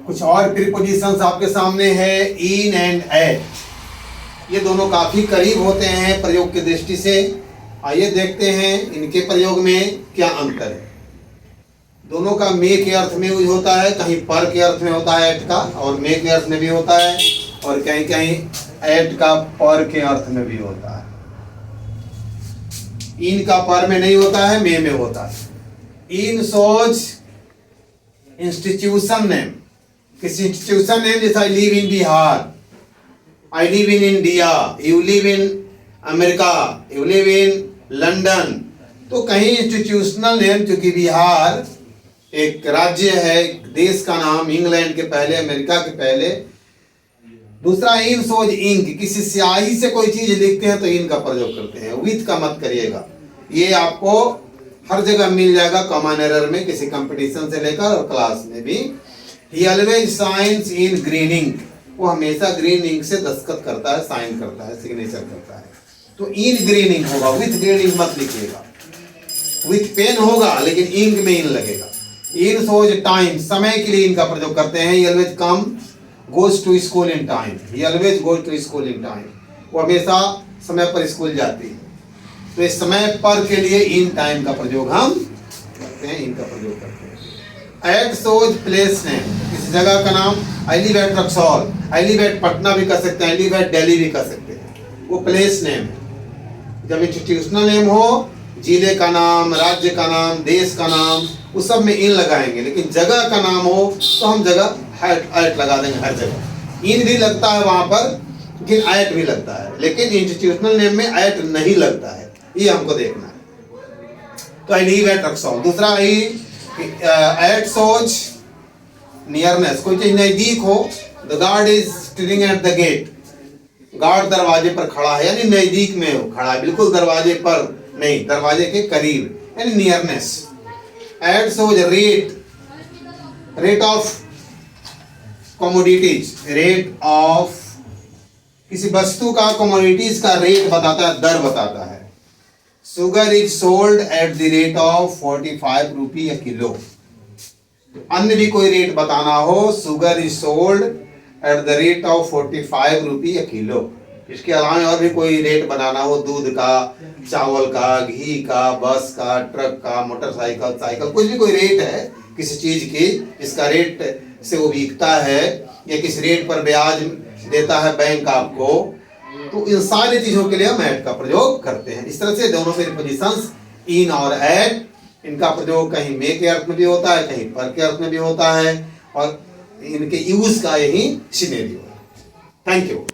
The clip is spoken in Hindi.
कुछ और प्रीपोजिशंस आपके सामने है, इन एंड एट। ये दोनों काफी करीब होते हैं प्रयोग की दृष्टि से। आइए देखते हैं इनके प्रयोग में क्या अंतर है। दोनों का मे के अर्थ में यूज होता है, कहीं पर के अर्थ में होता है एट का, और मे के अर्थ में भी होता है, और कहीं कहीं एट का पर के अर्थ में भी होता है। इन का पर में नहीं होता है, मे में होता है। इन सोच इंस्टीट्यूशन नेम, किसी इंस्टीट्यूशन नेम, जैसे I live in Bihar, I live in India, you live in America, you live in London. तो कहीं इंस्टीट्यूशनल नेम, चूंकि बिहार एक राज्य है, देश का नाम, इंग्लैंड के पहले, अमेरिका के पहले। दूसरा इन सोज इंक, किसी स्याही से कोई चीज लिखते हैं तो इन का प्रयोग करते हैं, विथ का मत करिएगा। ये आपको हर जगह मिल जाएगा कॉमन एरर में, किसी कंपटीशन से लेकर और क्लास में भी। He always signs in green ink, वो हमेशा ग्रीन इंक से दस्तखत करता है, साइन करता है, सिग्नेचर करता है। तो इन ग्रीन इंक होगा, विथ ग्रीन इंक मत लिखिएगा। विथ पेन होगा लेकिन इंक में इन लगेगा। इन सोज टाइम, समय के लिए इनका प्रयोग करते हैं। He always come goes to school in time, he always goes to school in time, वो हमेशा समय पर स्कूल जाती है। तो इस समय पर के लिए इन टाइम का प्रयोग हम करते हैं, इनका प्रयोग करते हैं। एट सोज प्लेस नेम, किसी जगह का नाम, I live at Raxaul, I live at Patna भी कर सकते हैं, आई लिव एट दिल्ली भी कर सकते हैं, वो प्लेस नेम है। जब इंस्टीट्यूशनल नेम हो, जिले का नाम, राज्य का नाम, देश का नाम, उस सब में इन लगाएंगे। लेकिन जगह का नाम हो तो हम जगह एट लगा देंगे हर जगह। इन भी लगता है वहां पर, लेकिन एट भी लगता है, लेकिन इंस्टीट्यूशनल नेम में एट नहीं लगता है, ये हमको देखना है। तो आई लिव एट रक्सौल। दूसरा आई एट सोच नियरनेस, कोई चीज नजदीक हो। The guard is stilling at the gate, guard दरवाजे पर खड़ा है, यानी नजदीक में हो, खड़ा है, बिल्कुल दरवाजे पर नहीं, दरवाजे के करीब, यानी nearness. At so's rate, rate of commodities, rate of किसी वस्तु का, कमोडिटीज का रेट बताता है, दर बताता है। Sugar is sold at the rate of 45 rupee a kilo. अन्य भी कोई रेट बताना हो, sugar is sold at the rate of 45 rupee a kilo. इसके अलावा और भी कोई रेट बनाना हो, दूध का, चावल का, घी का, बस का, ट्रक का, मोटरसाइकिल, साइकिल, कुछ भी कोई रेट है किसी चीज की, इसका रेट से वो बिकता है, या किस रेट पर ब्याज देता है बैंक आपको, तो इन सारी चीजों के लिए हम एट का प्रयोग करते हैं। इस तरह से दोनों प्रीपोजिशंस इन और एट, इनका प्रयोग कहीं मे के अर्थ में भी होता है, कहीं पर के अर्थ में भी होता है, और इनके यूज का यही सिनेरियो है। Thank you.